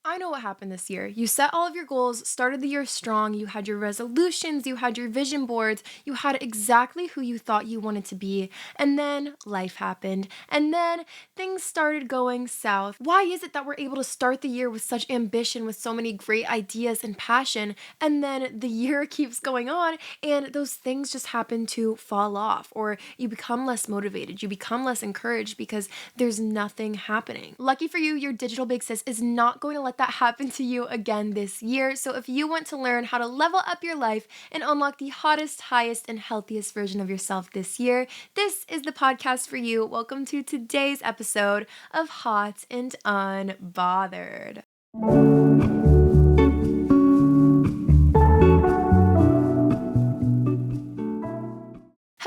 I know what happened this year. You set all of your goals, started the year strong, you had your resolutions, you had your vision boards, you had exactly who you thought you wanted to be, and then life happened, and then things started going south. Why is it that we're able to start the year with such ambition, with so many great ideas and passion, and then the year keeps going on, and those things just happen to fall off, or you become less motivated, you become less encouraged because there's nothing happening. Lucky for you, your digital big sis is not going to let that happen to you again this year. So if you want to learn how to level up your life and unlock the hottest, highest, and healthiest version of yourself this year, this is the podcast for you. Welcome to today's episode of Hot and Unbothered.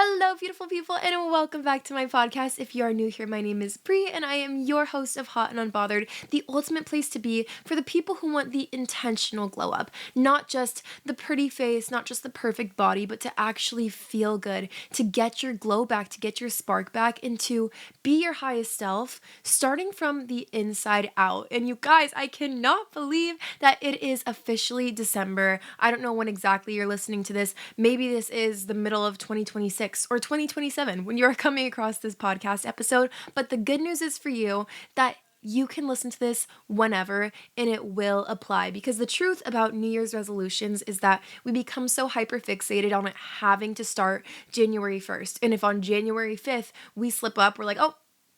Hello, beautiful people, and welcome back to my podcast. If you are new here, my name is Bri, and I am your host of Hot and Unbothered, the ultimate place to be for the people who want the intentional glow up. Not just the pretty face, not just the perfect body, but to actually feel good, to get your glow back, to get your spark back, and to be your highest self, starting from the inside out. And you guys, I cannot believe that it is officially December. I don't know when exactly you're listening to this. Maybe this is the middle of 2026 or 2027 when you're coming across this podcast episode. But the good news is for you that you can listen to this whenever and it will apply, because the truth about New Year's resolutions is that we become so hyper fixated on it having to start January 1st. And if on January 5th we slip up, we're like, oh,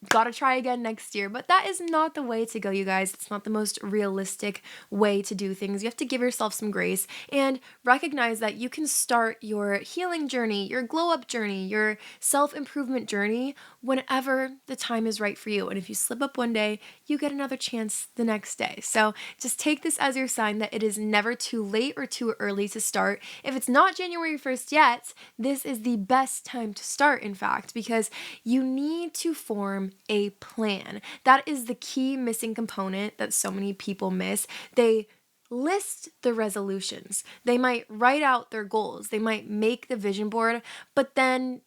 gotta try again next year. But that is not the way to go, you guys. It's not the most realistic way to do things. You have to give yourself some grace and recognize that you can start your healing journey, your glow up journey, your self-improvement journey whenever the time is right for you. And if you slip up one day, you get another chance the next day. So just take this as your sign that it is never too late or too early to start. If it's not January 1st yet, this is the best time to start, in fact, because you need to form a plan. That is the key missing component that so many people miss. They list the resolutions. They might write out their goals. They might make the vision board, but then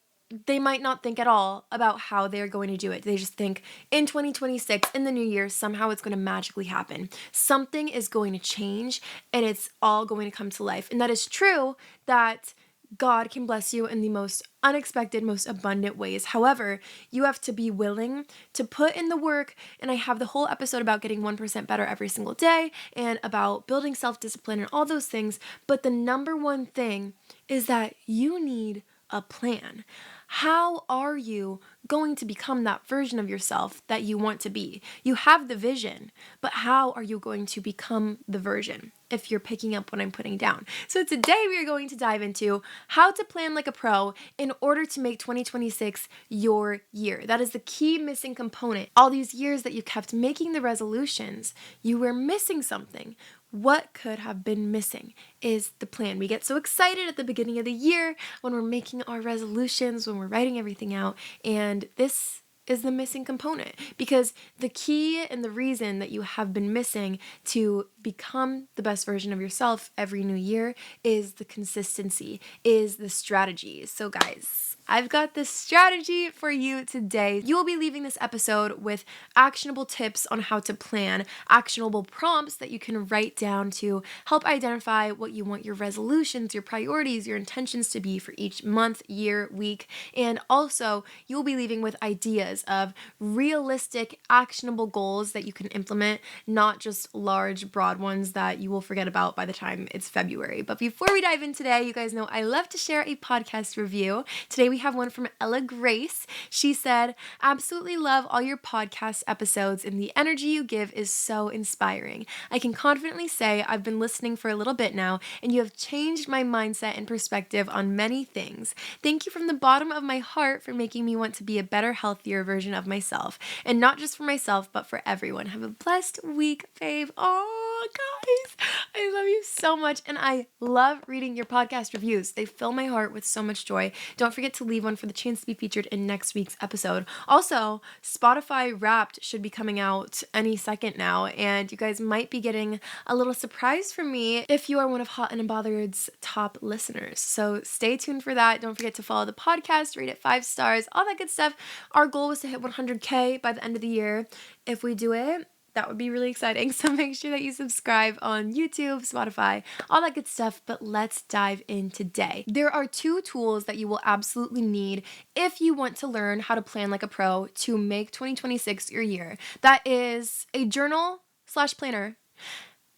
they might not think at all about how they're going to do it. They just think in 2026, in the new year, somehow it's going to magically happen. Something is going to change and it's all going to come to life. And that is true that God can bless you in the most unexpected, most abundant ways. However, you have to be willing to put in the work. And I have the whole episode about getting 1% better every single day and about building self-discipline and all those things. But the number one thing is that you need a plan. How are you going to become that version of yourself that you want to be? You have the vision, but how are you going to become the version? If you're picking up what I'm putting down. So today we are going to dive into how to plan like a pro in order to make 2026 your year. That is the key missing component. All these years that you kept making the resolutions, you were missing something. What could have been missing is the plan. We get so excited at the beginning of the year when we're making our resolutions, when we're writing everything out, and this is the missing component, because the key and the reason that you have been missing to become the best version of yourself every new year is the consistency, is the strategy. So guys, I've got this strategy for you today. You will be leaving this episode with actionable tips on how to plan, actionable prompts that you can write down to help identify what you want your resolutions, your priorities, your intentions to be for each month, year, week. And also, you will be leaving with ideas of realistic, actionable goals that you can implement, not just large, broad ones that you will forget about by the time it's February. But before we dive in today, you guys know I love to share a podcast review. Today we have one from Ella Grace. She said, "Absolutely love all your podcast episodes and the energy you give is so inspiring. I can confidently say I've been listening for a little bit now and you have changed my mindset and perspective on many things. Thank you from the bottom of my heart for making me want to be a better, healthier version of myself. And not just for myself, but for everyone. Have a blessed week, babe." Oh, guys, I love you so much. And I love reading your podcast reviews. They fill my heart with so much joy. Don't forget to leave one for the chance to be featured in next week's episode. Also, Spotify Wrapped should be coming out any second now, and you guys might be getting a little surprise from me if you are one of Hot and Unbothered's top listeners. So stay tuned for that. Don't forget to follow the podcast, rate it 5 stars, all that good stuff. Our goal was to hit 100K by the end of the year. If we do it, that would be really exciting. So make sure that you subscribe on YouTube, Spotify, all that good stuff. But let's dive in today. There are 2 tools that you will absolutely need if you want to learn how to plan like a pro to make 2026 your year. That is a journal/planner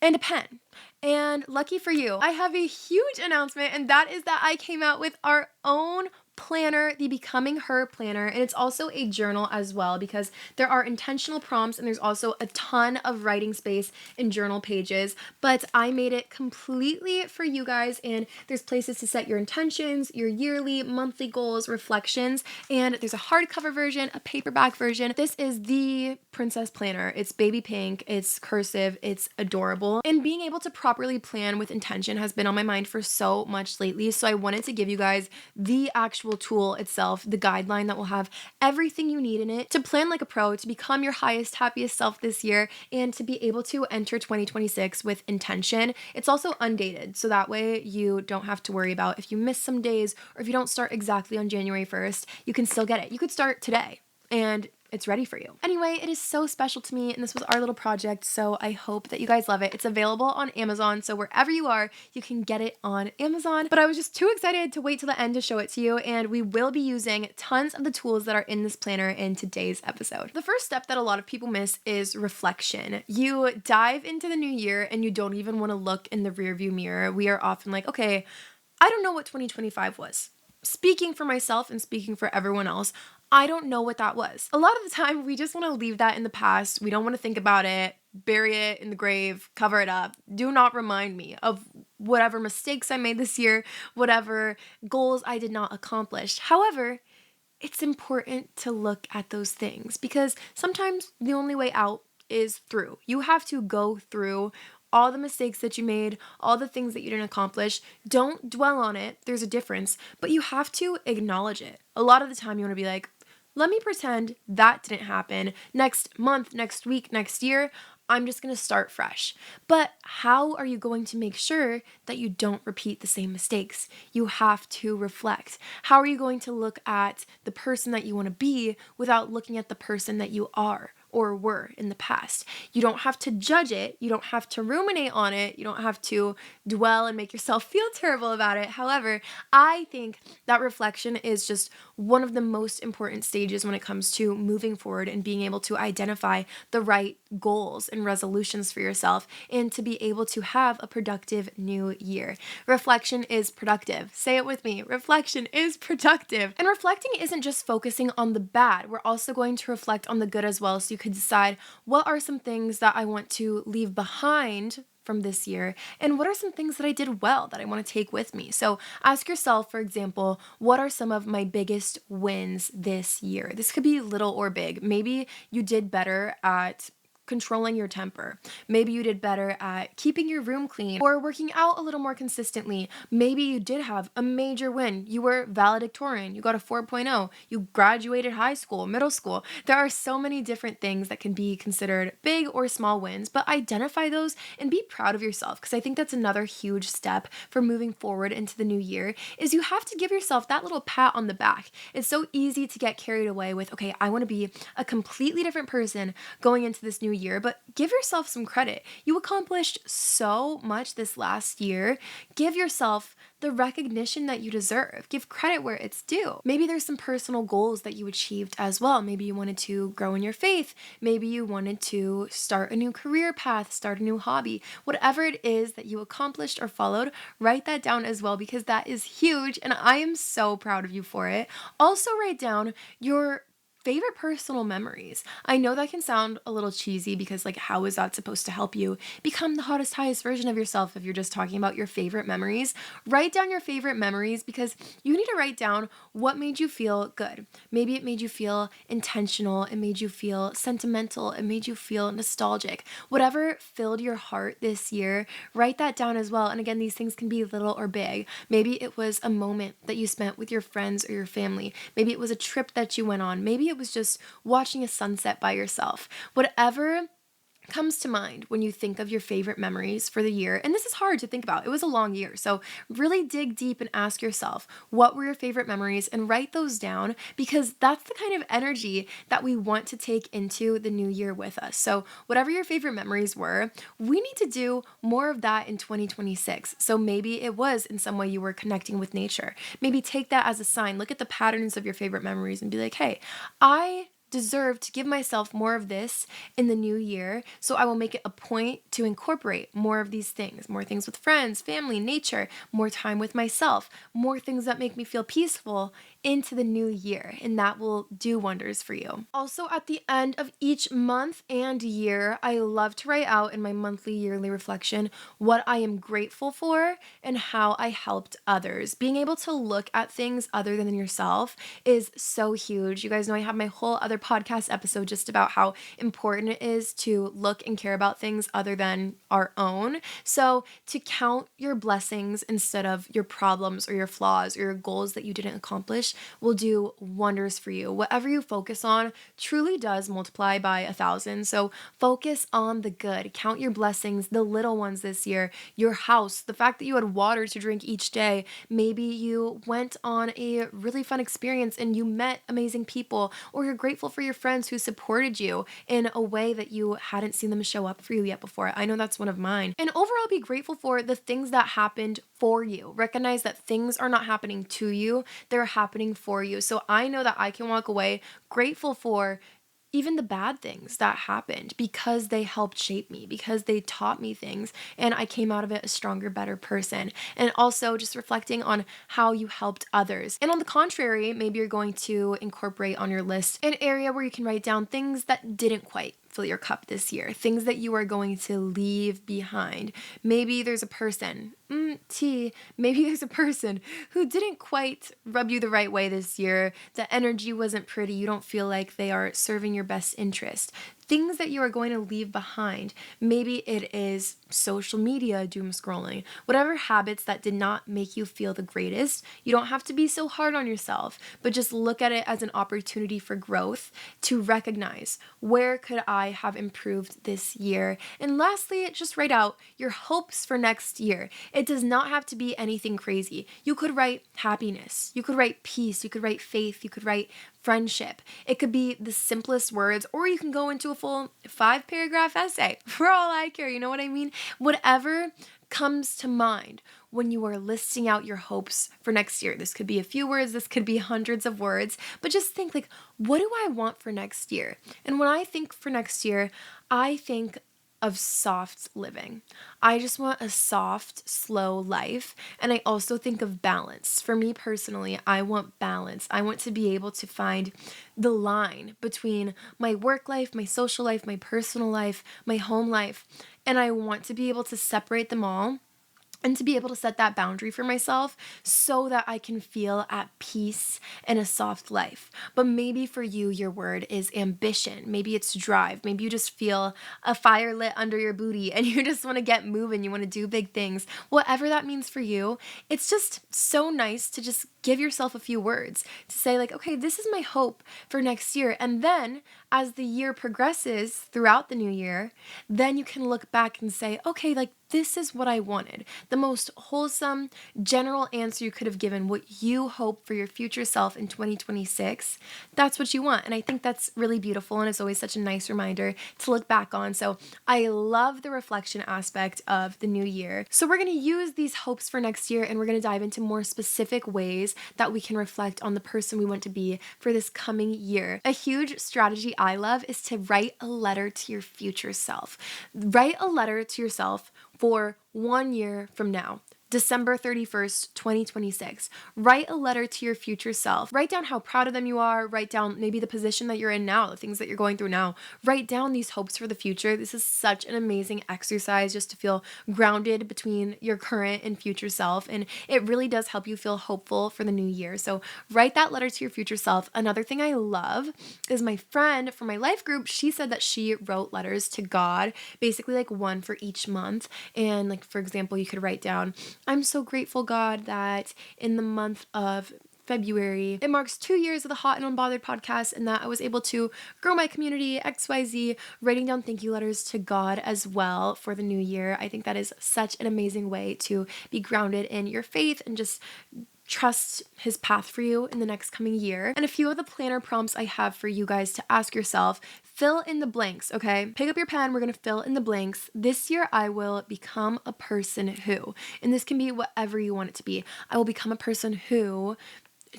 and a pen. And lucky for you, I have a huge announcement, and that is that I came out with our own planner, the Becoming Her planner, and it's also a journal as well because there are intentional prompts and there's also a ton of writing space in journal pages, but I made it completely for you guys, and there's places to set your intentions, your yearly, monthly goals, reflections, and there's a hardcover version, a paperback version. This is the princess planner. It's baby pink, it's cursive, it's adorable, and being able to properly plan with intention has been on my mind for so much lately, so I wanted to give you guys the actual tool itself, the guideline that will have everything you need in it to plan like a pro, to become your highest, happiest self this year, and to be able to enter 2026 with intention. It's also undated, so that way you don't have to worry about if you miss some days or if you don't start exactly on January 1st, you can still get it. You could start today and it's ready for you. Anyway, it is so special to me, and this was our little project, so I hope that you guys love it. It's available on Amazon, so wherever you are, you can get it on Amazon. But I was just too excited to wait till the end to show it to you, and we will be using tons of the tools that are in this planner in today's episode. The first step that a lot of people miss is reflection. You dive into the new year and you don't even want to look in the rearview mirror. We are often like, okay, I don't know what 2025 was. Speaking for myself and speaking for everyone else, I don't know what that was. A lot of the time, we just want to leave that in the past. We don't want to think about it, bury it in the grave, cover it up. Do not remind me of whatever mistakes I made this year, whatever goals I did not accomplish. However, it's important to look at those things because sometimes the only way out is through. You have to go through all the mistakes that you made, all the things that you didn't accomplish. Don't dwell on it. There's a difference, but you have to acknowledge it. A lot of the time you want to be like, let me pretend that didn't happen. Next month, next week, next year, I'm just going to start fresh. But how are you going to make sure that you don't repeat the same mistakes? You have to reflect. How are you going to look at the person that you want to be without looking at the person that you are or were in the past? You don't have to judge it. You don't have to ruminate on it. You don't have to dwell and make yourself feel terrible about it. However, I think that reflection is just one of the most important stages when it comes to moving forward and being able to identify the right goals and resolutions for yourself and to be able to have a productive new year. Reflection is productive. Say it with me. Reflection is productive. And reflecting isn't just focusing on the bad. We're also going to reflect on the good as well, so you can decide what are some things that I want to leave behind from this year, and what are some things that I did well that I want to take with me. So ask yourself, for example, what are some of my biggest wins this year? This could be little or big. Maybe you did better at controlling your temper. Maybe you did better at keeping your room clean or working out a little more consistently. Maybe you did have a major win. You were valedictorian. You got a 4.0. You graduated high school, middle school. There are so many different things that can be considered big or small wins, but identify those and be proud of yourself, because I think that's another huge step for moving forward into the new year is you have to give yourself that little pat on the back. It's so easy to get carried away with, okay, I want to be a completely different person going into this new year, but give yourself some credit. You accomplished so much this last year. Give yourself the recognition that you deserve. Give credit where it's due. Maybe there's some personal goals that you achieved as well. Maybe you wanted to grow in your faith. Maybe you wanted to start a new career path, start a new hobby. Whatever it is that you accomplished or followed, write that down as well, because that is huge and I am so proud of you for it. Also write down your favorite personal memories. I know that can sound a little cheesy because, like, how is that supposed to help you become the hottest, highest version of yourself if you're just talking about your favorite memories? Write down your favorite memories because you need to write down what made you feel good. Maybe it made you feel intentional. It made you feel sentimental. It made you feel nostalgic. Whatever filled your heart this year, write that down as well. And again, these things can be little or big. Maybe it was a moment that you spent with your friends or your family. Maybe it was a trip that you went on. Maybe it was just watching a sunset by yourself. Whatever comes to mind when you think of your favorite memories for the year? And this is hard to think about. It was a long year. So really dig deep and ask yourself, what were your favorite memories, and write those down, because that's the kind of energy that we want to take into the new year with us. So whatever your favorite memories were, we need to do more of that in 2026. So maybe it was in some way you were connecting with nature. Maybe take that as a sign. Look at the patterns of your favorite memories and be like, hey, I deserve to give myself more of this in the new year. So I will make it a point to incorporate more of these things, more things with friends, family, nature, more time with myself, more things that make me feel peaceful into the new year. And that will do wonders for you. Also, at the end of each month and year, I love to write out in my monthly, yearly reflection what I am grateful for and how I helped others. Being able to look at things other than yourself is so huge. You guys know I have my whole other podcast episode just about how important it is to look and care about things other than our own. So to count your blessings instead of your problems or your flaws or your goals that you didn't accomplish will do wonders for you. Whatever you focus on truly does multiply by 1,000. So focus on the good. Count your blessings, the little ones this year, your house, the fact that you had water to drink each day. Maybe you went on a really fun experience and you met amazing people, or you're grateful for your friends who supported you in a way that you hadn't seen them show up for you yet before. I know that's one of mine. And overall, be grateful for the things that happened for you. Recognize that things are not happening to you, they're happening for you. So I know that I can walk away grateful for even the bad things that happened, because they helped shape me, because they taught me things, and I came out of it a stronger, better person. And also just reflecting on how you helped others. And on the contrary, maybe you're going to incorporate on your list an area where you can write down things that didn't quite fill your cup this year, things that you are going to leave behind. Maybe there's a person, maybe there's a person who didn't quite rub you the right way this year. The energy wasn't pretty. You don't feel like they are serving your best interest. Things that you are going to leave behind. Maybe it is social media doom scrolling, whatever habits that did not make you feel the greatest. You don't have to be so hard on yourself, but just look at it as an opportunity for growth, to recognize, where could I have improved this year? And lastly, just write out your hopes for next year. It does not have to be anything crazy. You could write happiness, you could write peace, you could write faith, you could write friendship. It could be the simplest words, or you can go into a full 5-paragraph essay. For all I care, you know what I mean? Whatever comes to mind when you are listing out your hopes for next year. This could be a few words, this could be hundreds of words, but just think like, what do I want for next year? And when I think for next year, I think of soft living. I just want a soft, slow life. And I also think of balance. For me personally, I want balance. I want to be able to find the line between my work life, my social life, my personal life, my home life. And I want to be able to separate them all, and to be able to set that boundary for myself so that I can feel at peace in a soft life. But maybe for you, your word is ambition. Maybe it's drive. Maybe you just feel a fire lit under your booty and you just want to get moving. You want to do big things. Whatever that means for you, it's just so nice to just give yourself a few words to say like, okay, this is my hope for next year. And then as the year progresses throughout the new year, then you can look back and say, okay, like this is what I wanted. The most wholesome, general answer you could have given, what you hope for your future self in 2026, that's what you want. And I think that's really beautiful, and it's always such a nice reminder to look back on. So I love the reflection aspect of the new year. So we're going to use these hopes for next year, and we're going to dive into more specific ways that we can reflect on the person we want to be for this coming year. A huge strategy I love is to write a letter to your future self. Write a letter to yourself for 1 year from now. December 31st, 2026. Write a letter to your future self. Write down how proud of them you are. Write down maybe the position that you're in now, the things that you're going through now. Write down these hopes for the future. This is such an amazing exercise just to feel grounded between your current and future self. And it really does help you feel hopeful for the new year. So write that letter to your future self. Another thing I love is my friend from my life group, she said that she wrote letters to God, basically like one for each month. And like, for example, you could write down, I'm so grateful, God, that in the month of February. It marks 2 years of the Hot and Unbothered podcast, and that I was able to grow my community, XYZ, writing down thank you letters to God as well for the new year. I think that is such an amazing way to be grounded in your faith and just trust his path for you in the next coming year. And a few of the planner prompts I have for you guys to ask yourself, fill in the blanks, okay? Pick up your pen, we're gonna fill in the blanks. This year I will become a person who, and this can be whatever you want it to be. I will become a person who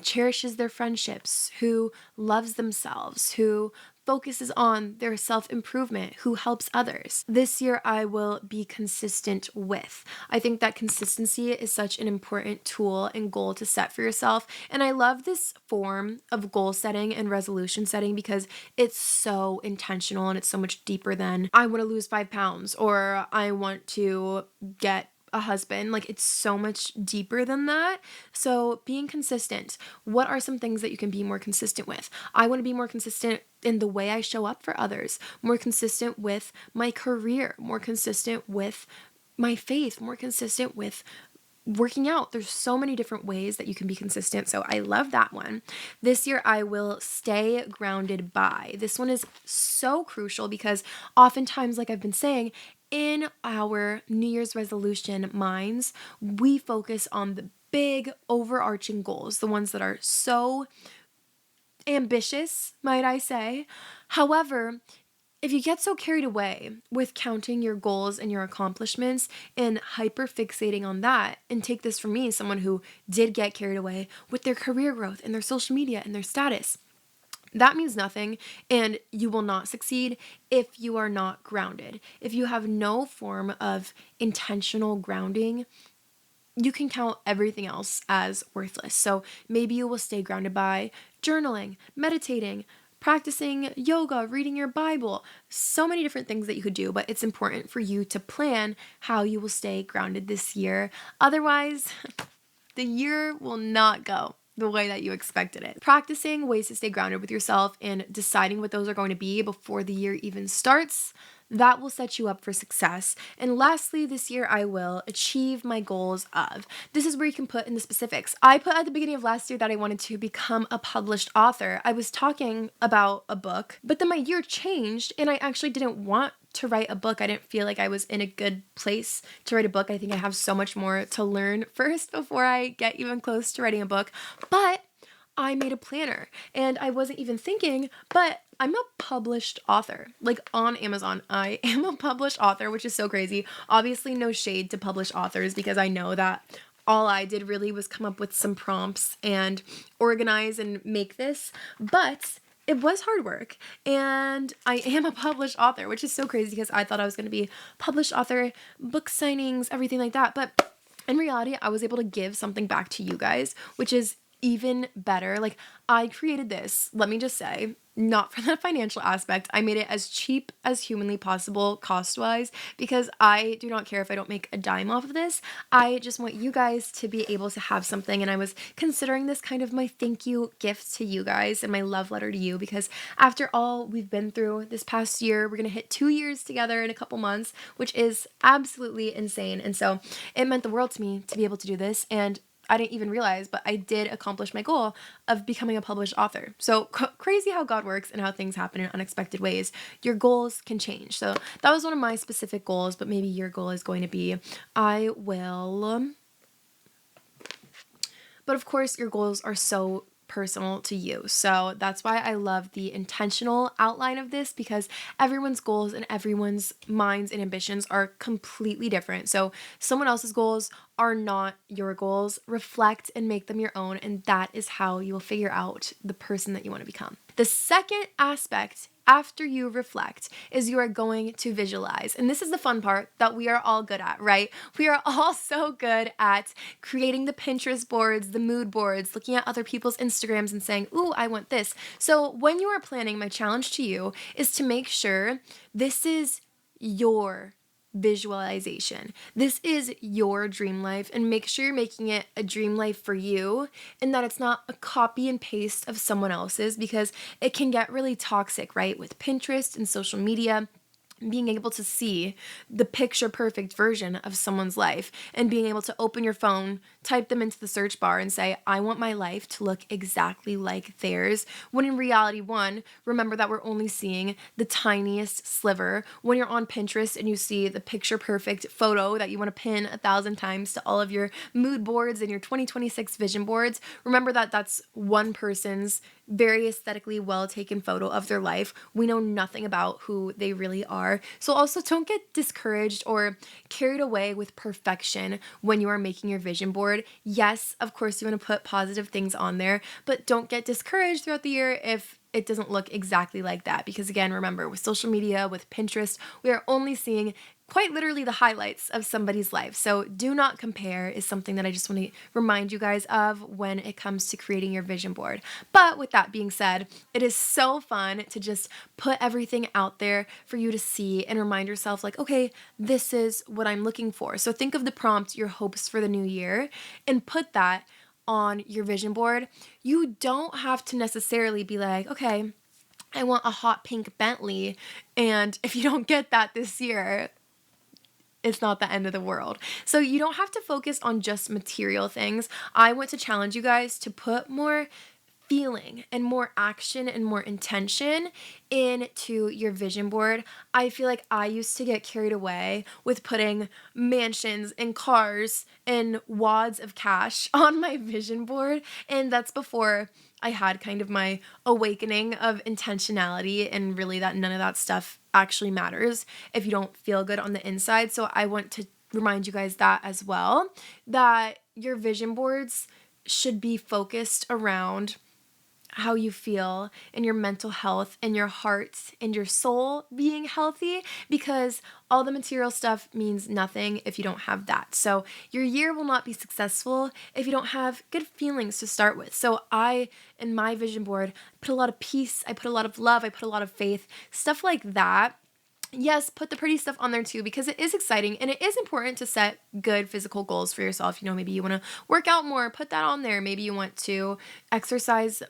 cherishes their friendships, who loves themselves, who focuses on their self-improvement, who helps others. This year, I will be consistent with. I think that consistency is such an important tool and goal to set for yourself. And I love this form of goal setting and resolution setting because it's so intentional and it's so much deeper than I want to lose 5 pounds or I want to get a husband. Like, it's so much deeper than that. So being consistent, what are some things that you can be more consistent with? I want to be more consistent in the way I show up for others, more consistent with my career, more consistent with my faith, more consistent with working out. There's so many different ways that you can be consistent. So I love that one. This year I will stay grounded by. This one is so crucial because oftentimes, like I've been saying, in our New Year's resolution minds, we focus on the big overarching goals, the ones that are so ambitious, might I say. However, if you get so carried away with counting your goals and your accomplishments and hyper fixating on that, and take this from me, someone who did get carried away with their career growth and their social media and their status, that means nothing, and you will not succeed if you are not grounded. If you have no form of intentional grounding, you can count everything else as worthless. So maybe you will stay grounded by journaling, meditating, practicing yoga, reading your Bible, so many different things that you could do, but it's important for you to plan how you will stay grounded this year. Otherwise, the year will not go the way that you expected it. Practicing ways to stay grounded with yourself and deciding what those are going to be before the year even starts, that will set you up for success. And lastly, this year I will achieve my goals of. This is where you can put in the specifics. I put at the beginning of last year that I wanted to become a published author. I was talking about a book, but then my year changed and I actually didn't want to write a book. I didn't feel like I was in a good place to write a book. I think I have so much more to learn first before I get even close to writing a book. But I made a planner and I wasn't even thinking, but I'm a published author. Like, on Amazon, I am a published author, which is so crazy. Obviously, no shade to published authors because I know that all I did really was come up with some prompts and organize and make this, but it was hard work, and I am a published author, which is so crazy because I thought I was going to be published author, book signings, everything like that, but in reality, I was able to give something back to you guys, which is even better. Like, I created this, let me just say, not for the financial aspect. I made it as cheap as humanly possible cost-wise because I do not care if I don't make a dime off of this. I just want you guys to be able to have something, and I was considering this kind of my thank you gift to you guys and my love letter to you because after all we've been through this past year, we're gonna hit 2 years together in a couple months, which is absolutely insane. And so it meant the world to me to be able to do this, and I didn't even realize, but I did accomplish my goal of becoming a published author. So crazy how God works and how things happen in unexpected ways. Your goals can change. So that was one of my specific goals, but maybe your goal is going to be, I will. But of course, your goals are so personal to you. So that's why I love the intentional outline of this because everyone's goals and everyone's minds and ambitions are completely different. So someone else's goals are not your goals. Reflect and make them your own, and that is how you will figure out the person that you want to become. The second aspect after you reflect is you are going to visualize. And this is the fun part that we are all good at, right? We are all so good at creating the Pinterest boards, the mood boards, looking at other people's Instagrams and saying, ooh, I want this. So when you are planning, my challenge to you is to make sure this is your visualization. This is your dream life, and make sure you're making it a dream life for you and that it's not a copy and paste of someone else's because it can get really toxic, right? With Pinterest and social media, being able to see the picture perfect version of someone's life and being able to open your phone type them into the search bar and say, I want my life to look exactly like theirs. When in reality, one, remember that we're only seeing the tiniest sliver. When you're on Pinterest and you see the picture perfect photo that you want to pin 1,000 times to all of your mood boards and your 2026 vision boards, remember that that's one person's very aesthetically well taken photo of their life. We know nothing about who they really are. So also don't get discouraged or carried away with perfection when you are making your vision board. Yes, of course you want to put positive things on there, but don't get discouraged throughout the year if it doesn't look exactly like that. Because again, remember, with social media, with Pinterest, we are only seeing quite literally the highlights of somebody's life. So do not compare is something that I just want to remind you guys of when it comes to creating your vision board. But with that being said, it is so fun to just put everything out there for you to see and remind yourself like, okay, this is what I'm looking for. So think of the prompt, your hopes for the new year, and put that on your vision board. You don't have to necessarily be like, okay, I want a hot pink Bentley, and if you don't get that this year, it's not the end of the world. So you don't have to focus on just material things. I want to challenge you guys to put more feeling and more action and more intention into your vision board. I feel like I used to get carried away with putting mansions and cars and wads of cash on my vision board, and that's before I had kind of my awakening of intentionality and really that none of that stuff actually matters if you don't feel good on the inside. So I want to remind you guys that as well, that your vision boards should be focused around how you feel and your mental health and your heart and your soul being healthy, because all the material stuff means nothing if you don't have that. So your year will not be successful if you don't have good feelings to start with. So I, in my vision board, put a lot of peace, I put a lot of love, I put a lot of faith, stuff like that. Yes, put the pretty stuff on there too, because it is exciting and it is important to set good physical goals for yourself. You know, maybe you want to work out more, put that on there. Maybe you want to exercise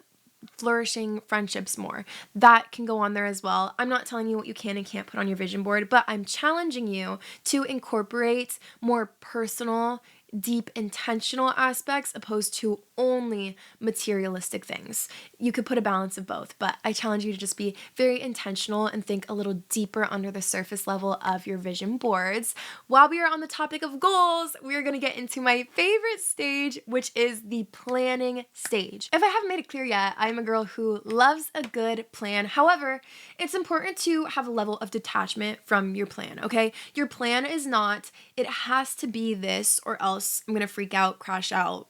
flourishing friendships more. That can go on there as well. I'm not telling you what you can and can't put on your vision board, but I'm challenging you to incorporate more personal, deep, intentional aspects opposed to only materialistic things. You could put a balance of both, but I challenge you to just be very intentional and think a little deeper under the surface level of your vision boards. While we are on the topic of goals, we are going to get into my favorite stage, which is the planning stage. If I haven't made it clear yet, I'm a girl who loves a good plan. However, it's important to have a level of detachment from your plan, okay? Your plan is not, it has to be this or else I'm going to freak out, crash out,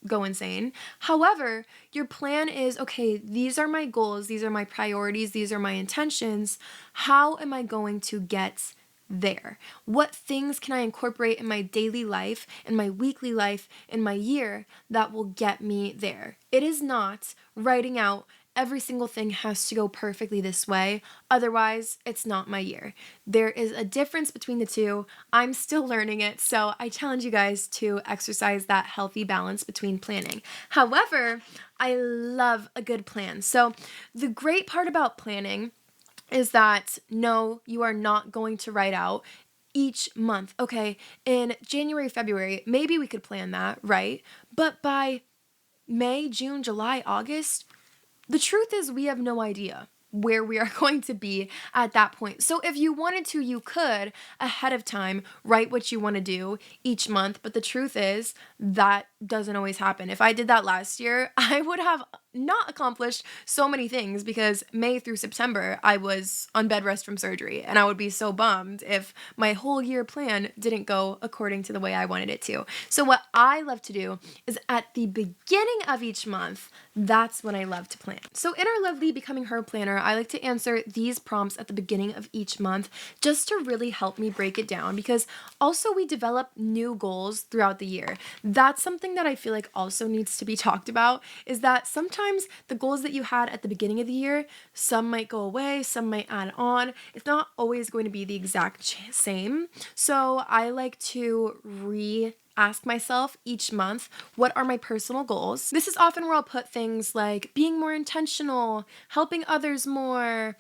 go insane. However, your plan is, okay, these are my goals, these are my priorities, these are my intentions. How am I going to get there? What things can I incorporate in my daily life, in my weekly life, in my year that will get me there? It is not writing out every single thing has to go perfectly this way, otherwise it's not my year. There is a difference between the two. I'm still learning it, so I challenge you guys to exercise that healthy balance between planning. However, I love a good plan. So the great part about planning is that no, you are not going to write out each month. Okay, in January, February, maybe we could plan that, right? But by May, June, July, August, the truth is we have no idea where we are going to be at that point. So if you wanted to, you could ahead of time write what you want to do each month. But the truth is that doesn't always happen. If I did that last year, I would have not accomplished so many things because May through September, I was on bed rest from surgery. And I would be so bummed if my whole year plan didn't go according to the way I wanted it to. So what I love to do is at the beginning of each month, that's when I love to plan. So in our lovely Becoming Her planner, I like to answer these prompts at the beginning of each month just to really help me break it down, because also we develop new goals throughout the year. That's something that I feel like also needs to be talked about, is that sometimes the goals that you had at the beginning of the year, some might go away, some might add on. It's not always going to be the exact same. So I like to ask myself each month, what are my personal goals? This is often where I'll put things like being more intentional, helping others more,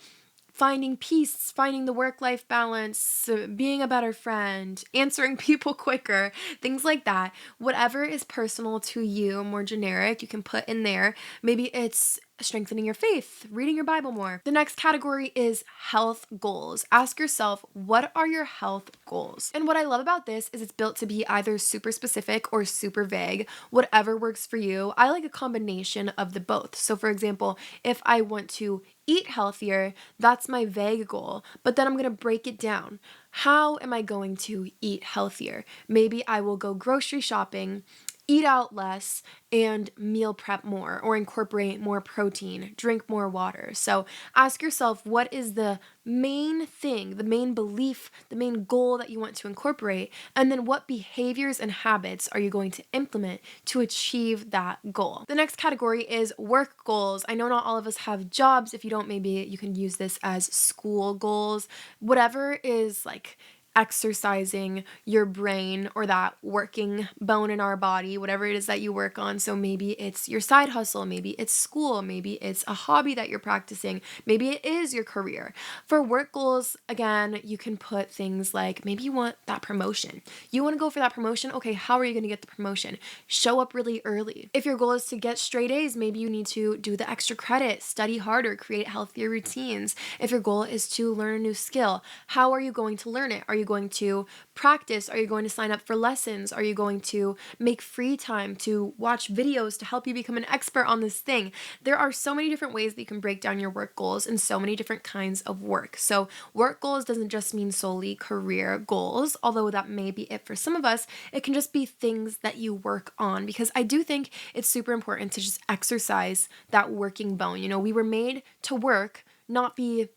finding peace, finding the work-life balance, being a better friend, answering people quicker, things like that. Whatever is personal to you, more generic, you can put in there. Maybe it's strengthening your faith, reading your Bible more. The next category is health goals. Ask yourself, what are your health goals? And what I love about this is it's built to be either super specific or super vague, whatever works for you. I like a combination of the both. So for example, if I want to eat healthier, that's my vague goal, but then I'm going to break it down. How am I going to eat healthier? Maybe I will go grocery shopping, eat out less, and meal prep more, or incorporate more protein, drink more water. So ask yourself, what is the main thing, the main belief, the main goal that you want to incorporate? And then what behaviors and habits are you going to implement to achieve that goal? The next category is work goals. I know not all of us have jobs. If you don't, maybe you can use this as school goals. Whatever is like exercising your brain or that working bone in our body, whatever it is that you work on. So maybe it's your side hustle, maybe it's school, maybe it's a hobby that you're practicing, maybe it is your career. For work goals, again, you can put things like maybe you want that promotion. You want to go for that promotion? Okay, how are you going to get the promotion? Show up really early. If your goal is to get straight A's, maybe you need to do the extra credit, study harder, create healthier routines. If your goal is to learn a new skill, how are you going to learn it? Are you going to practice? Are you going to sign up for lessons? Are you going to make free time to watch videos to help you become an expert on this thing? There are so many different ways that you can break down your work goals and so many different kinds of work. So work goals doesn't just mean solely career goals, although that may be it for some of us. It can just be things that you work on, because I do think it's super important to just exercise that working bone. You know, we were made to work, not be,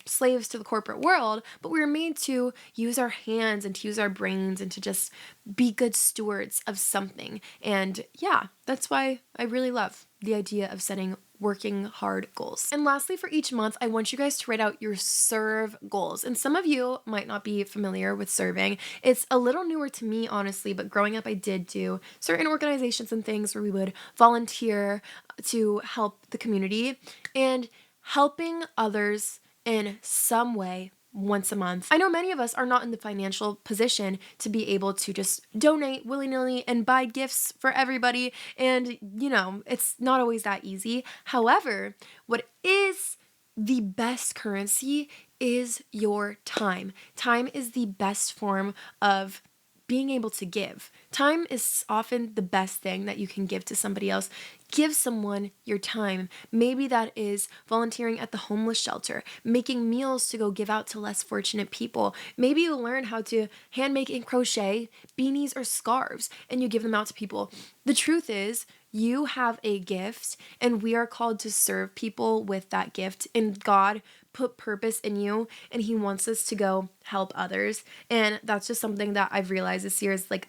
slaves to the corporate world, but we were made to use our hands and to use our brains and to just be good stewards of something. And yeah, that's why I really love the idea of setting working hard goals. And lastly, for each month, I want you guys to write out your serve goals. And some of you might not be familiar with serving. It's a little newer to me, honestly, but growing up, I did do certain organizations and things where we would volunteer to help the community. And helping others in some way once a month. I know many of us are not in the financial position to be able to just donate willy-nilly and buy gifts for everybody. And, it's not always that easy. However, what is the best currency is your time. Time is the best form of being able to give. Time is often the best thing that you can give to somebody else. Give someone your time. Maybe that is volunteering at the homeless shelter, making meals to go give out to less fortunate people. Maybe you learn how to hand make and crochet beanies or scarves and you give them out to people. The truth is, you have a gift and we are called to serve people with that gift. And God put purpose in you and He wants us to go help others. And that's just something that I've realized this year is like,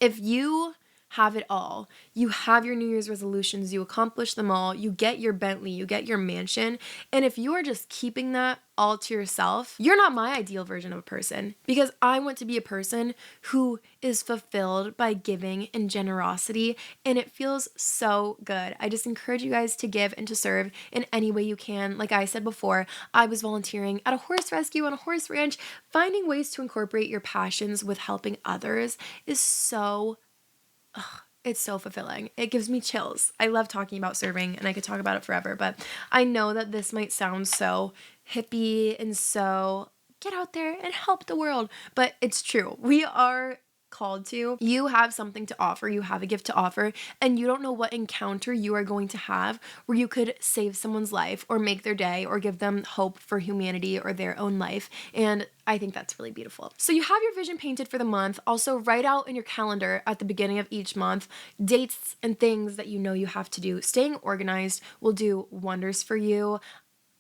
if you have it all, you have your New Year's resolutions, you accomplish them all, you get your Bentley, you get your mansion, and if you are just keeping that all to yourself, you're not my ideal version of a person, because I want to be a person who is fulfilled by giving and generosity, and it feels so good. I just encourage you guys to give and to serve in any way you can. Like I said before, I was volunteering at a horse rescue on a horse ranch. Finding ways to incorporate your passions with helping others is it's so fulfilling. It gives me chills. I love talking about serving and I could talk about it forever, but I know that this might sound so hippie and so get out there and help the world, but it's true. We are called to. You have something to offer. You have a gift to offer, and you don't know what encounter you are going to have where you could save someone's life or make their day or give them hope for humanity or their own life. And I think that's really beautiful. So you have your vision painted for the month. Also write out in your calendar at the beginning of each month dates and things that you know you have to do. Staying organized will do wonders for you.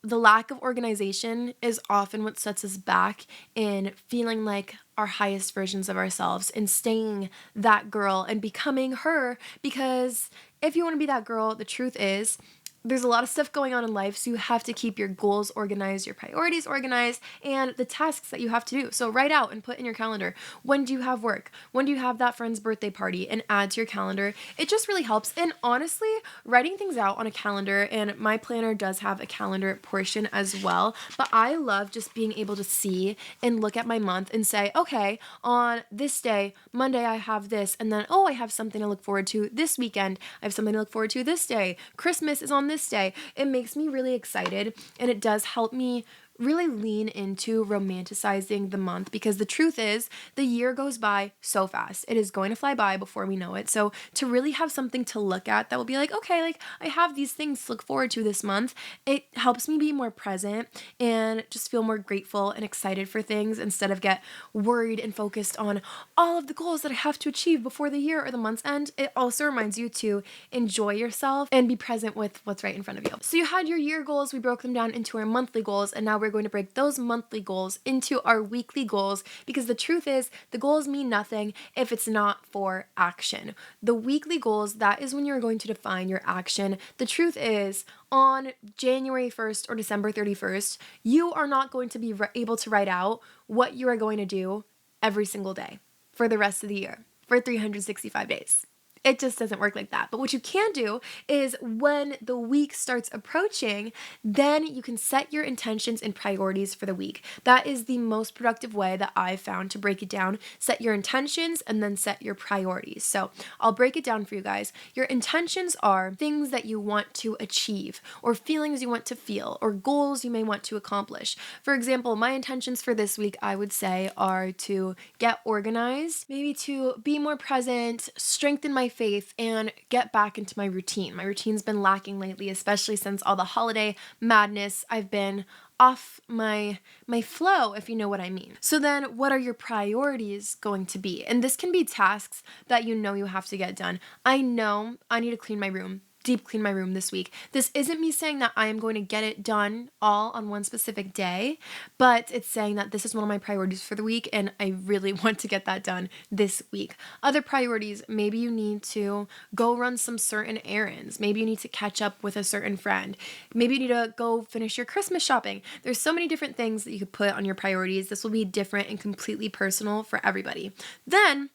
The lack of organization is often what sets us back in feeling like our highest versions of ourselves and staying that girl and becoming her, because if you want to be that girl, the truth is there's a lot of stuff going on in life, so you have to keep your goals organized, your priorities organized, and the tasks that you have to do. So write out and put in your calendar, when do you have work? When do you have that friend's birthday party? And add to your calendar. It just really helps. And honestly, writing things out on a calendar, and my planner does have a calendar portion as well, but I love just being able to see and look at my month and say, okay, on this day, Monday, I have this, and then, oh, I have something to look forward to this weekend. I have something to look forward to this day. Christmas is on this day. It makes me really excited, and it does help me really lean into romanticizing the month, because the truth is the year goes by so fast. It is going to fly by before we know it. So to really have something to look at that will be like, okay, like I have these things to look forward to this month, it helps me be more present and just feel more grateful and excited for things instead of get worried and focused on all of the goals that I have to achieve before the year or the month's end. It also reminds you to enjoy yourself and be present with what's right in front of you. So you had your year goals, we broke them down into our monthly goals, and now we're going to break those monthly goals into our weekly goals, because the truth is the goals mean nothing if it's not for action. The weekly goals, that is when you're going to define your action. The truth is on January 1st or December 31st, you are not going to be able to write out what you are going to do every single day for the rest of the year, for 365 days. It just doesn't work like that. But what you can do is when the week starts approaching, then you can set your intentions and priorities for the week. That is the most productive way that I've found to break it down. Set your intentions and then set your priorities. So I'll break it down for you guys. Your intentions are things that you want to achieve, or feelings you want to feel, or goals you may want to accomplish. For example, my intentions for this week, I would say, are to get organized, maybe to be more present, strengthen my faith, and get back into my routine. My routine's been lacking lately, especially since all the holiday madness. I've been off my flow, if you know what I mean. So then what are your priorities going to be? And this can be tasks that you know you have to get done. I know I need to clean my room. Deep clean my room this week. This isn't me saying that I am going to get it done all on one specific day, but it's saying that this is one of my priorities for the week and I really want to get that done this week. Other priorities, maybe you need to go run some certain errands. Maybe you need to catch up with a certain friend. Maybe you need to go finish your Christmas shopping. There's so many different things that you could put on your priorities. This will be different and completely personal for everybody. Then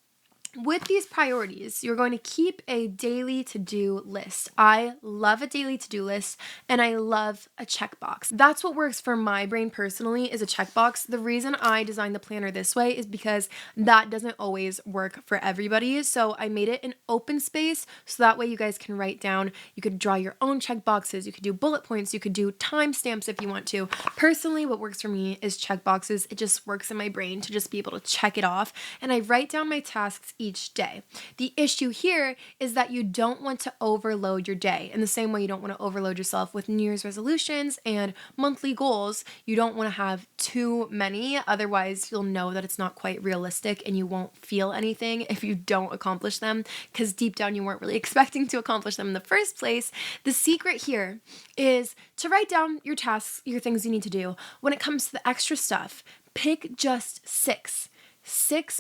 with these priorities, you're going to keep a daily to-do list. I love a daily to-do list, and I love a checkbox. That's what works for my brain personally, is a checkbox. The reason I designed the planner this way is because that doesn't always work for everybody. So I made it an open space, so that way you guys can write down, you could draw your own checkboxes, you could do bullet points, you could do timestamps if you want to. Personally, what works for me is checkboxes. It just works in my brain to just be able to check it off, and I write down my tasks each day. The issue here is that you don't want to overload your day. In the same way you don't want to overload yourself with New Year's resolutions and monthly goals, you don't want to have too many. Otherwise, you'll know that it's not quite realistic and you won't feel anything if you don't accomplish them, because deep down you weren't really expecting to accomplish them in the first place. The secret here is to write down your tasks, your things you need to do. When it comes to the extra stuff, pick just six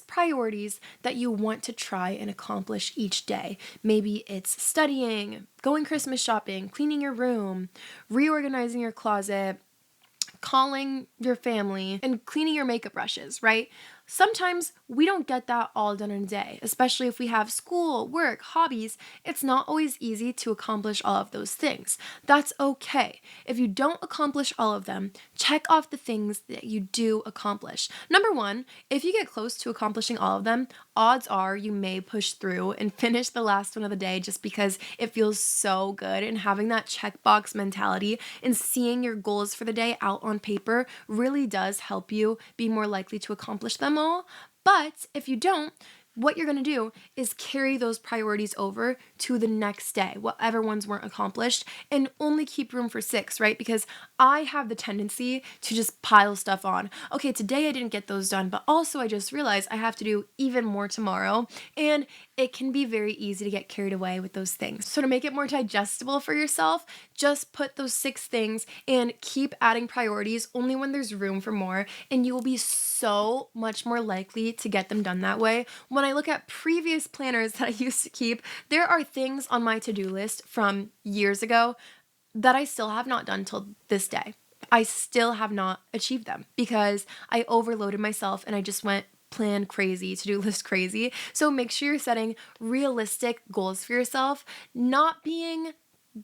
priorities that you want to try and accomplish each day. Maybe it's studying, going Christmas shopping, cleaning your room, reorganizing your closet, calling your family, and cleaning your makeup brushes, right? Sometimes we don't get that all done in a day, especially if we have school, work, hobbies. It's not always easy to accomplish all of those things. That's okay. If you don't accomplish all of them, check off the things that you do accomplish. Number one, if you get close to accomplishing all of them, odds are you may push through and finish the last one of the day just because it feels so good. And having that checkbox mentality and seeing your goals for the day out on paper really does help you be more likely to accomplish them all. But if you don't, what you're going to do is carry those priorities over to the next day, whatever ones weren't accomplished, and only keep room for 6, right? Because I have the tendency to just pile stuff on. Okay, today I didn't get those done, but also I just realized I have to do even more tomorrow, and it can be very easy to get carried away with those things. So to make it more digestible for yourself, just put those 6 things and keep adding priorities only when there's room for more, and you will be so much more likely to get them done that way. When I look at previous planners that I used to keep, there are things on my to-do list from years ago, that I still have not done till this day. I still have not achieved them because I overloaded myself and I just went plan crazy, to-do list crazy. So make sure you're setting realistic goals for yourself, not being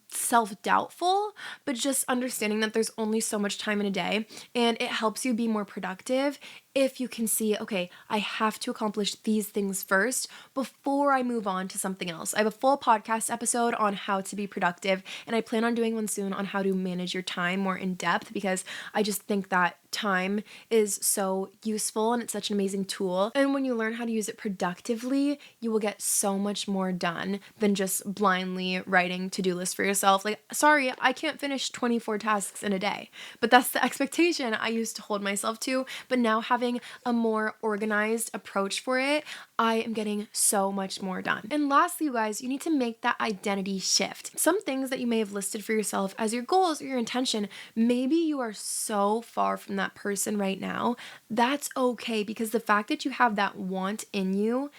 self-doubtful, but just understanding that there's only so much time in a day, and it helps you be more productive if you can see, okay, I have to accomplish these things first before I move on to something else. I have a full podcast episode on how to be productive, and I plan on doing one soon on how to manage your time more in depth, because I just think that time is so useful and it's such an amazing tool. And when you learn how to use it productively, you will get so much more done than just blindly writing to-do lists for yourself. Like, sorry, I can't finish 24 tasks in a day, but that's the expectation I used to hold myself to. But now having a more organized approach for it, I am getting so much more done. And lastly, you guys, you need to make that identity shift. Some things that you may have listed for yourself as your goals or your intention, maybe you are so far from that person right now. That's okay, because the fact that you have that want in you,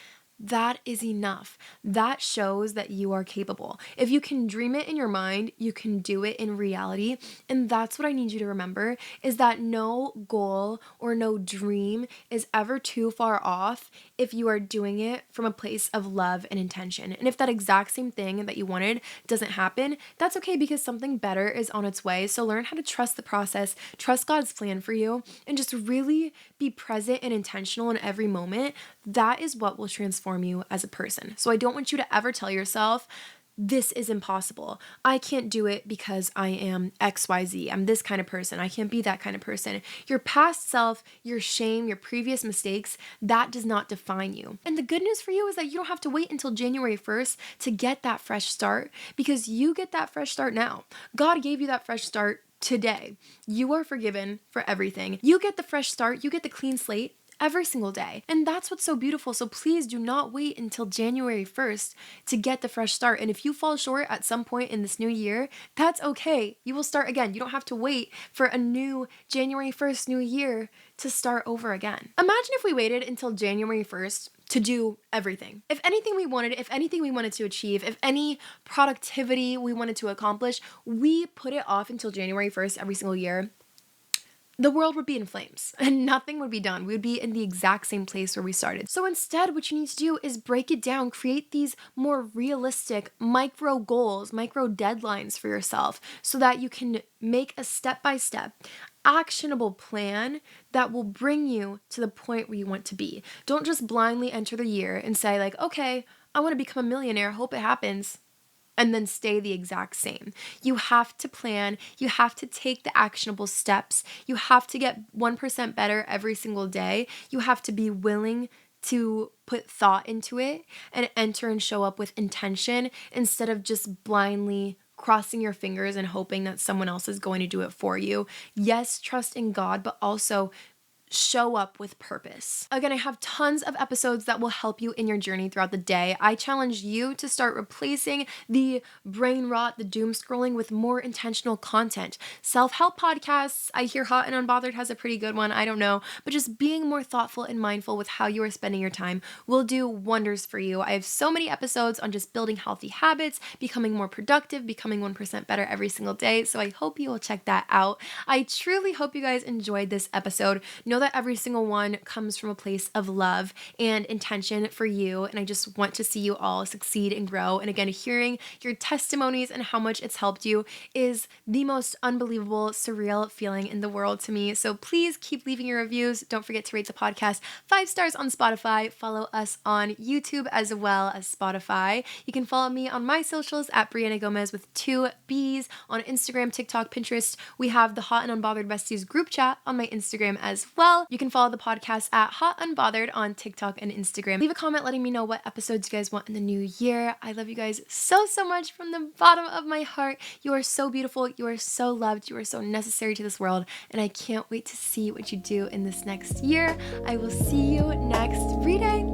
that is enough. That shows that you are capable. If you can dream it in your mind, you can do it in reality. And that's what I need you to remember, is that no goal or no dream is ever too far off if you are doing it from a place of love and intention. And if that exact same thing that you wanted doesn't happen, that's okay, because something better is on its way. So learn how to trust the process, trust God's plan for you, and just really be present and intentional in every moment. That is what will transform you as a person. So I don't want you to ever tell yourself, this is impossible. I can't do it because I am XYZ. I'm this kind of person. I can't be that kind of person. Your past self, your shame, your previous mistakes, that does not define you. And the good news for you is that you don't have to wait until January 1st to get that fresh start, because you get that fresh start now. God gave you that fresh start today. You are forgiven for everything. You get the fresh start. You get the clean slate every single day. And that's what's so beautiful. So please do not wait until January 1st to get the fresh start. And if you fall short at some point in this new year, that's okay. You will start again. You don't have to wait for a new January 1st new year to start over again. Imagine if we waited until January 1st to do everything. If anything we wanted to achieve, if any productivity we wanted to accomplish, we put it off until January 1st every single year, the world would be in flames and nothing would be done. We would be in the exact same place where we started. So instead, what you need to do is break it down, create these more realistic micro goals, micro deadlines for yourself, so that you can make a step-by-step actionable plan that will bring you to the point where you want to be. Don't just blindly enter the year and say, like, okay, I want to become a millionaire, hope it happens, and then stay the exact same. You have to plan. You have to take the actionable steps. You have to get 1% better every single day. You have to be willing to put thought into it and enter and show up with intention, instead of just blindly crossing your fingers and hoping that someone else is going to do it for you. Yes, trust in God, but also show up with purpose. Again, I have tons of episodes that will help you in your journey throughout the day. I challenge you to start replacing the brain rot, the doom scrolling, with more intentional content. Self-help podcasts, I hear Hot and Unbothered has a pretty good one, I don't know, but just being more thoughtful and mindful with how you are spending your time will do wonders for you. I have so many episodes on just building healthy habits, becoming more productive, becoming 1% better every single day, so I hope you will check that out. I truly hope you guys enjoyed this episode. Know that every single one comes from a place of love and intention for you, and I just want to see you all succeed and grow. And again, hearing your testimonies and how much it's helped you is the most unbelievable, surreal feeling in the world to me. So please keep leaving your reviews. Don't forget to rate the podcast 5 stars on Spotify. Follow us on YouTube as well as Spotify. You can follow me on my socials at Brianna Gomez with 2 B's on Instagram, TikTok, Pinterest. We have the Hot and Unbothered Besties group chat on my Instagram as well. You can follow the podcast at Hot Unbothered on TikTok and Instagram. Leave a comment letting me know what episodes you guys want in the new year. I love you guys so, so much from the bottom of my heart. You are so beautiful. You are so loved. You are so necessary to this world. And I can't wait to see what you do in this next year. I will see you next reading.